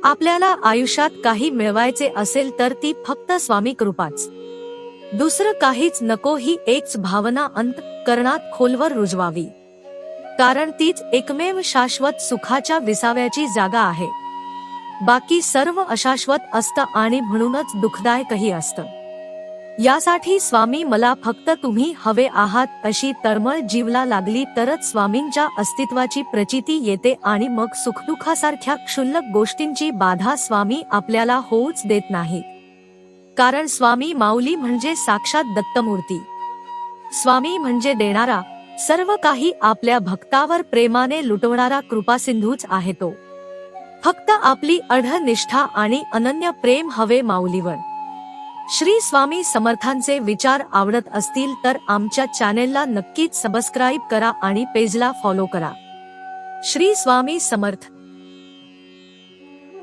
आपल्याला आयुष्यात काही मिळवायचे असेल तर ती फक्त स्वामी कृपाच, दुसरं काहीच नको ही एकच भावना अंतःकरणात खोलवर रुजवावी. कारण तीच एकमेव शाश्वत सुखाच्या विसाव्याची जागा आहे. बाकी सर्व अशाश्वत असतं आणि म्हणूनच दुःखदायकही असतं. यासाठी स्वामी मला फक्त तुम्ही हवे आहात अशी तळमळ जीवला लागली तरच स्वामींच्या अस्तित्वाची प्रचिती येते आणि मग सुखदुःखासारख्या क्षुल्लक गोष्टींची बाधा स्वामी आपल्याला होऊच देत नाहीत. कारण स्वामी माऊली म्हणजे साक्षात दत्तमूर्ती. स्वामी म्हणजे देणारा, सर्व काही आपल्या भक्तावर प्रेमाने लुटवणारा कृपासिंधूच आहे तो. फक्त आपली अढळ निष्ठा आणि अनन्य प्रेम हवे माऊलीवर. श्री स्वामी समर्थांचे विचार आवडत असतील तर आमच्या चॅनेलला नक्कीच सबस्क्राईब करा आणि पेजला फॉलो करा. श्री स्वामी समर्थ.